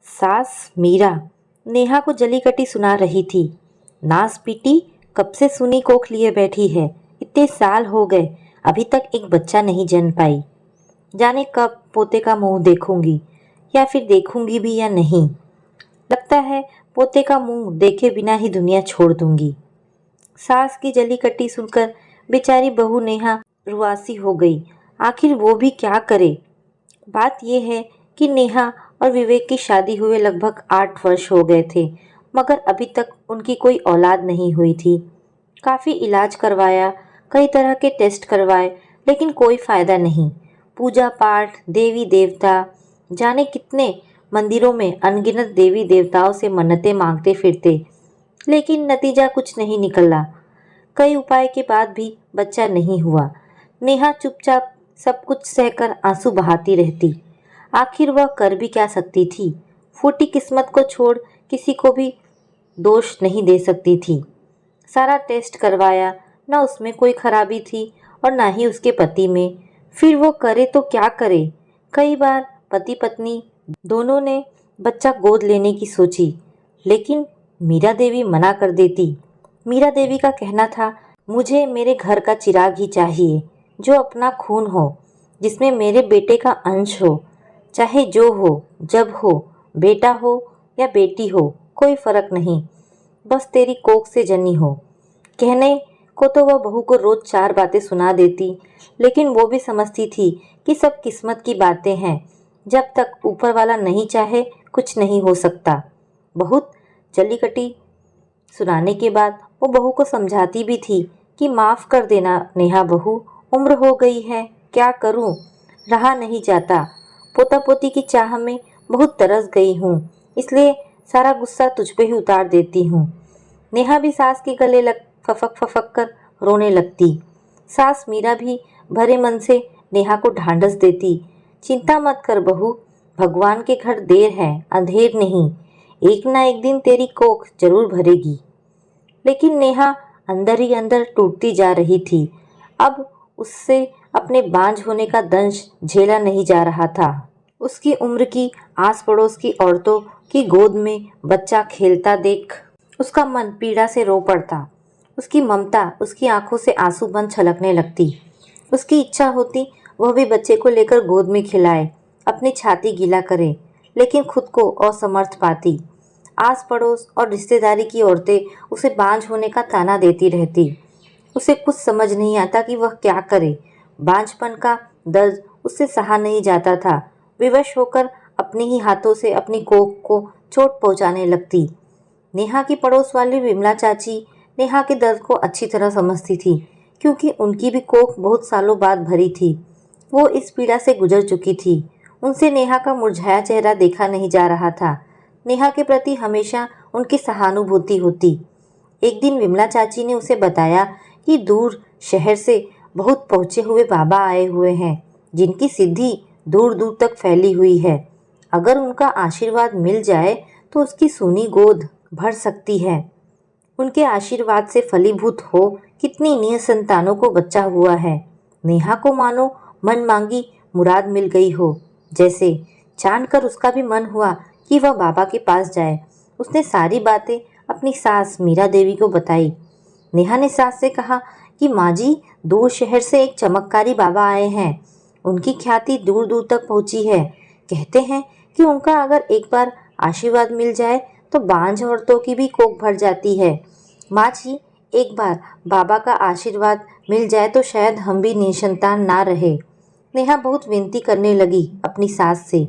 सास मीरा नेहा को जलीकट्टी सुना रही थी। नास पीटी कब से सुनी कोख लिए बैठी है। इतने साल हो गए, अभी तक एक बच्चा नहीं जन्म पाई। जाने कब पोते का मुंह देखूंगी, या फिर देखूंगी भी या नहीं। लगता है पोते का मुंह देखे बिना ही दुनिया छोड़ दूंगी। सास की जलीकट्टी सुनकर बेचारी बहू नेहा रुआसी हो गई। आखिर वो भी क्या करे। बात यह है कि नेहा और विवेक की शादी हुए लगभग 8 वर्ष हो गए थे, मगर अभी तक उनकी कोई औलाद नहीं हुई थी। काफ़ी इलाज करवाया, कई तरह के टेस्ट करवाए, लेकिन कोई फायदा नहीं। पूजा पाठ, देवी देवता, जाने कितने मंदिरों में अनगिनत देवी देवताओं से मन्नतें मांगते फिरते, लेकिन नतीजा कुछ नहीं निकला। कई उपाय के बाद भी बच्चा नहीं हुआ। नेहा चुपचाप सब कुछ सहकर आंसू बहाती रहती। आखिर वह कर भी क्या सकती थी। फूटी किस्मत को छोड़ किसी को भी दोष नहीं दे सकती थी। सारा टेस्ट करवाया, न उसमें कोई खराबी थी और ना ही उसके पति में। फिर वो करे तो क्या करे। कई बार पति पत्नी दोनों ने बच्चा गोद लेने की सोची, लेकिन मीरा देवी मना कर देती। मीरा देवी का कहना था, मुझे मेरे घर का चिराग ही चाहिए, जो अपना खून हो, जिसमें मेरे बेटे का अंश हो। चाहे जो हो, जब हो, बेटा हो या बेटी हो, कोई फर्क नहीं, बस तेरी कोख से जनी हो। कहने को तो वह बहू को रोज 4 बातें सुना देती, लेकिन वो भी समझती थी कि सब किस्मत की बातें हैं। जब तक ऊपर वाला नहीं चाहे कुछ नहीं हो सकता। बहुत जलीकट्टी सुनाने के बाद वो बहू को समझाती भी थी कि माफ़ कर देना नेहा बहू, उम्र हो गई है, क्या करूं, रहा नहीं जाता। पोता पोती की चाह में बहुत तरस गई हूँ, इसलिए सारा गुस्सा तुझ पे ही उतार देती हूँ। नेहा भी सास के गले लग फफक फफक कर रोने लगती। सास मीरा भी भरे मन से नेहा को ढांढस देती। चिंता मत कर बहू, भगवान के घर देर है, अंधेर नहीं। एक ना एक दिन तेरी कोख जरूर भरेगी। लेकिन नेहा अंदर ही अंदर टूटती जा रही थी। अब उससे अपने बांझ होने का दंश झेला नहीं जा रहा था। उसकी उम्र की आस पड़ोस की औरतों की गोद में बच्चा खेलता देख उसका मन पीड़ा से रो पड़ता। उसकी ममता उसकी आंखों से आंसू बन छलकने लगती। उसकी इच्छा होती वह भी बच्चे को लेकर गोद में खिलाए, अपनी छाती गीला करे, लेकिन खुद को असमर्थ पाती। आस पड़ोस और रिश्तेदारी की औरतें उसे बांझ होने का ताना देती रहती। उसे कुछ समझ नहीं आता कि वह क्या करे। बांझपन का दर्द उससे सहा नहीं जाता था। विवश होकर अपने ही हाथों से अपनी कोख को चोट पहुंचाने लगती। नेहा की पड़ोस वाली विमला चाची नेहा के दर्द को अच्छी तरह समझती थी, क्योंकि उनकी भी कोख बहुत सालों बाद भरी थी। वो इस पीड़ा से गुजर चुकी थी। उनसे नेहा का मुरझाया चेहरा देखा नहीं जा रहा था। नेहा के प्रति हमेशा उनकी सहानुभूति होती। एक दिन विमला चाची ने उसे बताया कि दूर शहर से बहुत पहुँचे हुए बाबा आए हुए हैं, जिनकी सिद्धि दूर दूर तक फैली हुई है। अगर उनका आशीर्वाद मिल जाए तो उसकी सूनी गोद भर सकती है। उनके आशीर्वाद से फलीभूत हो कितनी निसंतानों को बच्चा हुआ है। नेहा को मानो मन मांगी मुराद मिल गई हो। जैसे जानकर उसका भी मन हुआ कि वह बाबा के पास जाए। उसने सारी बातें अपनी सास मीरा देवी को बताई। नेहा ने सास से कहा कि माँ जी, दूर शहर से एक चमत्कारी बाबा आए हैं। उनकी ख्याति दूर दूर तक पहुंची है। कहते हैं कि उनका अगर एक बार आशीर्वाद मिल जाए तो बांझ औरतों की भी कोख भर जाती है। माँ जी, एक बार बाबा का आशीर्वाद मिल जाए तो शायद हम भी निसंतान ना रहे। नेहा बहुत विनती करने लगी अपनी सास से।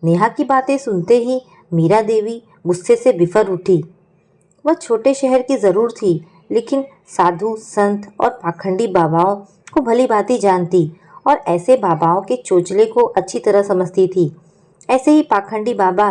नेहा की बातें सुनते ही मीरा देवी गुस्से से बिफर उठी। वह छोटे शहर की जरूर थी, लेकिन साधु संत और पाखंडी बाबाओं को भली भांति जानती और ऐसे बाबाओं के चोचले को अच्छी तरह समझती थी। ऐसे ही पाखंडी बाबा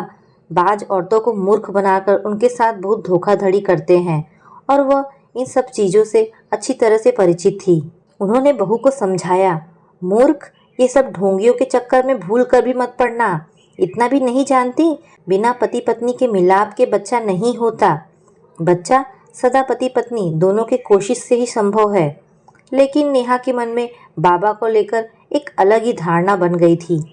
बाज औरतों को मूर्ख बनाकर उनके साथ बहुत धोखाधड़ी करते हैं, और वह इन सब चीज़ों से अच्छी तरह से परिचित थी। उन्होंने बहू को समझाया, मूर्ख, ये सब ढोंगियों के चक्कर में भूल कर भी मत पड़ना। इतना भी नहीं जानती, बिना पति पत्नी के मिलाप के बच्चा नहीं होता। बच्चा सदा पति पत्नी दोनों के कोशिश से ही संभव है। लेकिन नेहा के मन में बाबा को लेकर एक अलग ही धारणा बन गई थी।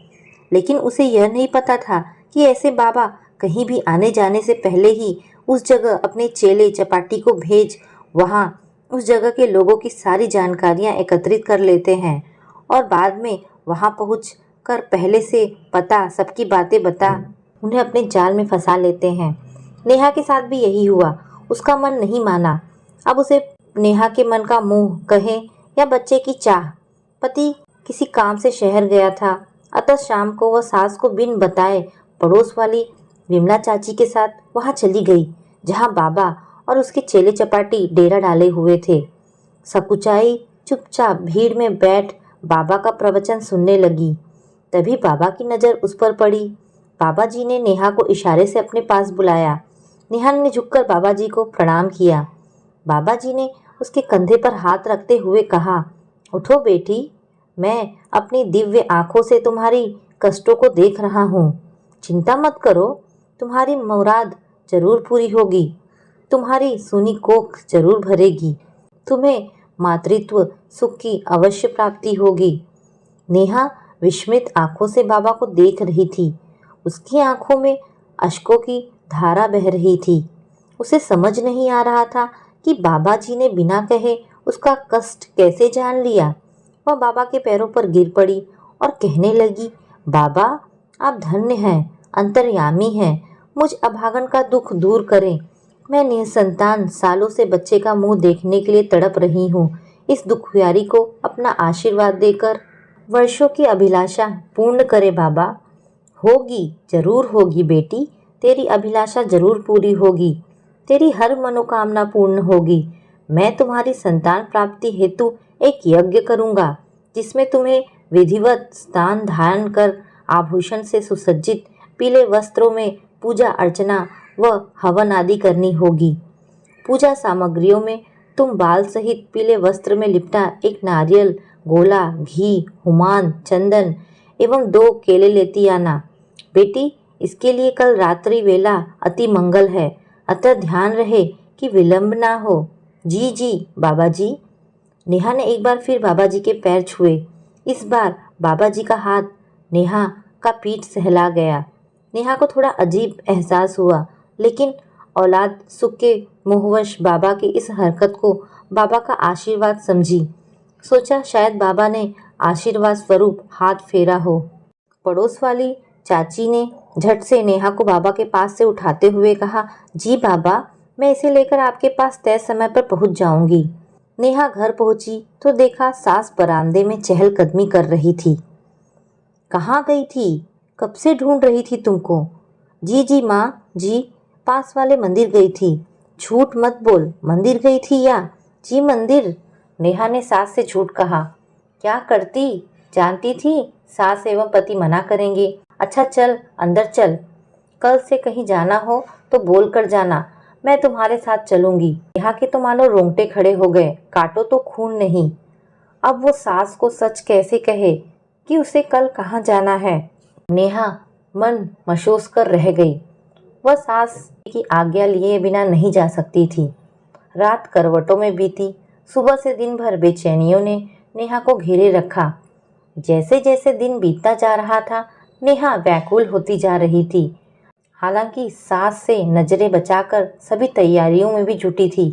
लेकिन उसे यह नहीं पता था कि ऐसे बाबा कहीं भी आने जाने से पहले ही उस जगह अपने चेले चपाटी को भेज वहाँ उस जगह के लोगों की सारी जानकारियाँ एकत्रित कर लेते हैं और बाद में वहाँ पहुँच कर पहले से पता सबकी बातें बता उन्हें अपने जाल में फंसा लेते हैं। नेहा के साथ भी यही हुआ। उसका मन नहीं माना। अब उसे नेहा के मन का मोह कहे या बच्चे की चाह। पति किसी काम से शहर गया था, अतः शाम को वह सास को बिन बताए पड़ोस वाली विमला चाची के साथ वहां चली गई, जहां बाबा और उसके चेले चपाटी डेरा डाले हुए थे। सकुचाई चुपचाप भीड़ में बैठ बाबा का प्रवचन सुनने लगी। तभी बाबा की नज़र उस पर पड़ी। बाबा जी ने नेहा को इशारे से अपने पास बुलाया। नेहा ने झुककर बाबा जी को प्रणाम किया। बाबा जी ने उसके कंधे पर हाथ रखते हुए कहा, उठो बेटी, मैं अपनी दिव्य आंखों से तुम्हारी कष्टों को देख रहा हूँ। चिंता मत करो, तुम्हारी मुराद जरूर पूरी होगी। तुम्हारी सूनी कोख जरूर भरेगी। तुम्हें मातृत्व सुख की अवश्य प्राप्ति होगी। नेहा विस्मित आंखों से बाबा को देख रही थी। उसकी आंखों में अश्कों की धारा बह रही थी। उसे समझ नहीं आ रहा था कि बाबा जी ने बिना कहे उसका कष्ट कैसे जान लिया। वह बाबा के पैरों पर गिर पड़ी और कहने लगी, बाबा आप धन्य हैं, अंतर्यामी हैं, मुझ अभागन का दुख दूर करें। मैं निसंतान सालों से बच्चे का मुंह देखने के लिए तड़प रही हूँ। इस दुखियारी को अपना आशीर्वाद देकर वर्षों की अभिलाषा पूर्ण करे बाबा। होगी, जरूर होगी बेटी, तेरी अभिलाषा जरूर पूरी होगी। तेरी हर मनोकामना पूर्ण होगी। मैं तुम्हारी संतान प्राप्ति हेतु एक यज्ञ करूँगा, जिसमें तुम्हें विधिवत स्नान धारण कर आभूषण से सुसज्जित पीले वस्त्रों में पूजा अर्चना व हवन आदि करनी होगी। पूजा सामग्रियों में तुम बाल सहित पीले वस्त्र में लिपटा एक नारियल, गोला, घी, हुमान, चंदन एवं 2 केले लेती आना। बेटी, इसके लिए कल रात्रि वेला अति मंगल है, अतः ध्यान रहे कि विलंब ना हो। जी जी बाबा जी। नेहा ने एक बार फिर बाबा जी के पैर छुए। इस बार बाबा जी का हाथ नेहा का पीठ सहला गया। नेहा को थोड़ा अजीब एहसास हुआ, लेकिन औलाद सुख के मोहवश बाबा की इस हरकत को बाबा का आशीर्वाद समझी। सोचा शायद बाबा ने आशीर्वाद स्वरूप हाथ फेरा हो। पड़ोस वाली चाची ने झट से नेहा को बाबा के पास से उठाते हुए कहा, जी बाबा, मैं इसे लेकर आपके पास तय समय पर पहुंच जाऊंगी। नेहा घर पहुंची तो देखा सास बरामदे में चहलकदमी कर रही थी। कहाँ गई थी? कब से ढूंढ रही थी तुमको। जी जी माँ जी, पास वाले मंदिर गई थी। झूठ मत बोल, मंदिर गई थी या? जी मंदिर। नेहा ने सास से झूठ कहा। क्या करती? जानती थी सास एवं पति मना करेंगे। अच्छा चल अंदर चल, कल से कहीं जाना हो तो बोल कर जाना, मैं तुम्हारे साथ चलूंगी। नेहा के तो मानो रोंगटे खड़े हो गए। काटो तो खून नहीं। अब वो सास को सच कैसे कहे कि उसे कल कहाँ जाना है। नेहा मन मशोस कर रह गई। वह सास की आज्ञा लिए बिना नहीं जा सकती थी। रात करवटों में बीती। सुबह से दिन भर बेचैनियों ने नेहा को घेरे रखा। जैसे जैसे दिन बीतता जा रहा था, नेहा व्याकुल होती जा रही थी। हालांकि सास से नजरें बचाकर सभी तैयारियों में भी जुटी थी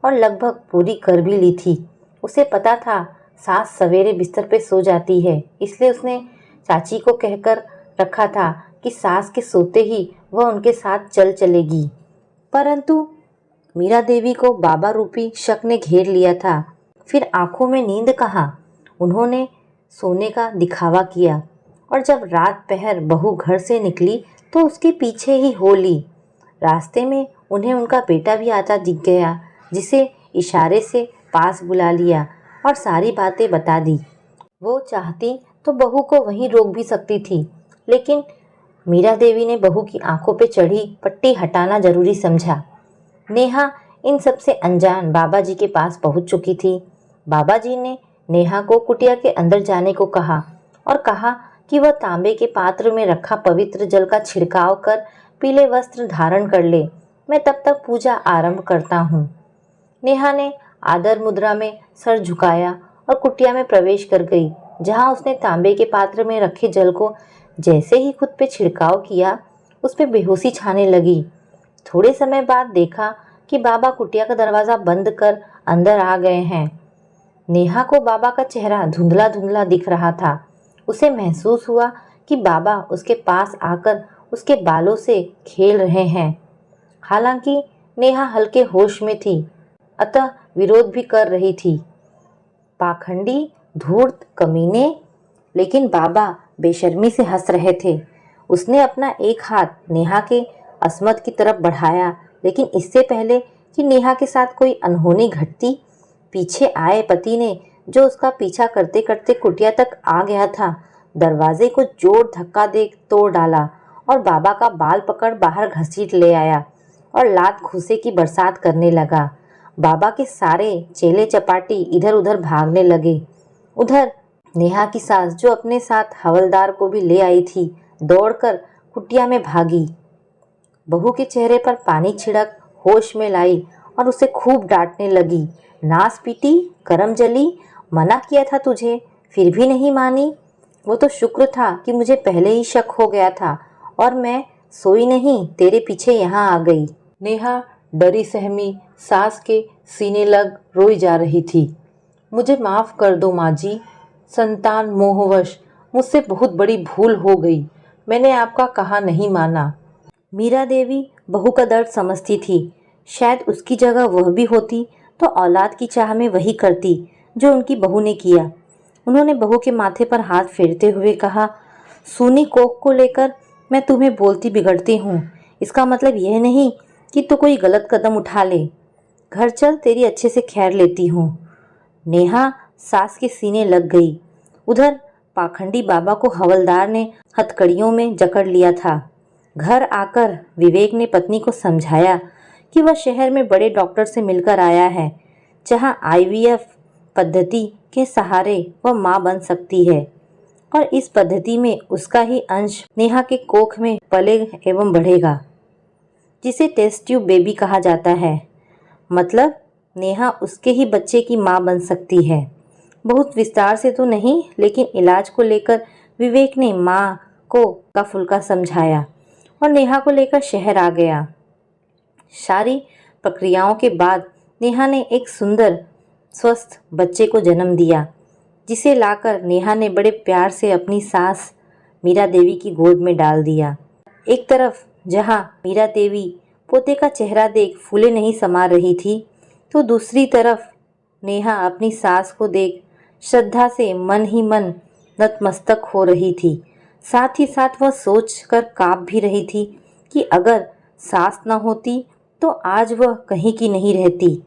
और लगभग पूरी कर भी ली थी। उसे पता था सास सवेरे बिस्तर पे सो जाती है, इसलिए उसने चाची को कहकर रखा था कि सास के सोते ही वह उनके साथ चल चलेगी। परंतु मीरा देवी को बाबा रूपी शक ने घेर लिया था। फिर आंखों में नींद कहाँ, उन्होंने सोने का दिखावा किया और जब रात पहर बहू घर से निकली तो उसके पीछे ही हो ली। रास्ते में उन्हें उनका बेटा भी आता दिख गया, जिसे इशारे से पास बुला लिया और सारी बातें बता दी। वो चाहती तो बहू को वहीं रोक भी सकती थी, लेकिन मीरा देवी ने बहू की आंखों पे चढ़ी पट्टी हटाना जरूरी समझा। नेहा इन सब से अनजान बाबा जी के पास पहुंच चुकी थी। बाबा जी ने नेहा को कुटिया के अंदर जाने को कहा और कहा कि वह तांबे के पात्र में रखा पवित्र जल का छिड़काव कर पीले वस्त्र धारण कर ले। मैं तब तक पूजा आरंभ करता हूँ। नेहा ने आदर मुद्रा में सर झुकाया और कुटिया में प्रवेश कर गई, जहाँ उसने तांबे के पात्र में रखे जल को जैसे ही खुद पे छिड़काव किया, उस पे बेहोशी छाने लगी। थोड़े समय बाद देखा कि बाबा कुटिया का दरवाज़ा बंद कर अंदर आ गए हैं। नेहा को बाबा का चेहरा धुंधला धुंधला दिख रहा था। उसे महसूस हुआ कि बाबा उसके पास आकर उसके बालों से खेल रहे हैं। हालांकि नेहा हल्के होश में थी, अतः विरोध भी कर रही थी। पाखंडी, धूर्त, कमीने। लेकिन बाबा बेशर्मी से हंस रहे थे। उसने अपना एक हाथ नेहा के अस्मत की तरफ बढ़ाया, लेकिन इससे पहले कि नेहा के साथ कोई अनहोनी घटती, पीछे आए पति ने, जो उसका पीछा करते करते कुटिया तक आ गया था, दरवाजे को जोर धक्का दे तोड़ डाला और बाबा का बाल पकड़ बाहर घसीट ले आया और लात घूंसे की बरसात करने लगा। बाबा के सारे चेले चपाटी इधर उधर भागने लगे। उधर नेहा की सास, जो अपने साथ हवलदार को भी ले आई थी, दौड़कर कुटिया में भागी। बहू के चेहरे पर पानी छिड़क होश में लाई और उसे खूब डांटने लगी। नास पीटी, करम जली, मना किया था तुझे, फिर भी नहीं मानी। वो तो शुक्र था कि मुझे पहले ही शक हो गया था और मैं सोई नहीं, तेरे पीछे यहाँ आ गई। नेहा डरी सहमी सास के सीने लग रोई जा रही थी। मुझे माफ़ कर दो माँ जी, संतान मोहवश मुझसे बहुत बड़ी भूल हो गई। मैंने आपका कहा नहीं माना। मीरा देवी बहू का दर्द समझती थी। शायद उसकी जगह वह भी होती तो औलाद की चाह में वही करती जो उनकी बहू ने किया। उन्होंने बहू के माथे पर हाथ फेरते हुए कहा, सूनी कोख को लेकर मैं तुम्हें बोलती बिगड़ती हूँ। इसका मतलब यह नहीं कि तू कोई गलत कदम उठा ले। घर चल, तेरी अच्छे से खैर लेती हूँ। नेहा सास के सीने लग गई। उधर पाखंडी बाबा को हवलदार ने हथकड़ियों में जकड़ लिया था। घर आकर विवेक ने पत्नी को समझाया कि वह शहर में बड़े डॉक्टर से मिलकर आया है, जहां आईवीएफ पद्धति के सहारे वह मां बन सकती है और इस पद्धति में उसका ही अंश नेहा के कोख में पले एवं बढ़ेगा, जिसे टेस्ट ट्यूब बेबी कहा जाता है। मतलब नेहा उसके ही बच्चे की मां बन सकती है। बहुत विस्तार से तो नहीं, लेकिन इलाज को लेकर विवेक ने मां को का फुल्का समझाया और नेहा को लेकर शहर आ गया। सारी प्रक्रियाओं के बाद नेहा ने एक सुंदर स्वस्थ बच्चे को जन्म दिया, जिसे लाकर नेहा ने बड़े प्यार से अपनी सास मीरा देवी की गोद में डाल दिया। एक तरफ जहां मीरा देवी पोते का चेहरा देख फूले नहीं समा रही थी, तो दूसरी तरफ नेहा अपनी सास को देख श्रद्धा से मन ही मन नतमस्तक हो रही थी। साथ ही साथ वह सोच कर काँप भी रही थी कि अगर सास न होती तो आज वह कहीं की नहीं रहती।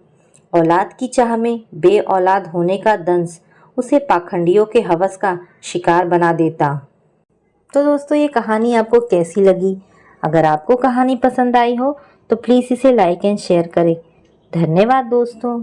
औलाद की चाह में बे औलाद होने का दंश उसे पाखंडियों के हवस का शिकार बना देता। तो दोस्तों, ये कहानी आपको कैसी लगी? अगर आपको कहानी पसंद आई हो तो प्लीज़ इसे लाइक एंड शेयर करें। धन्यवाद दोस्तों।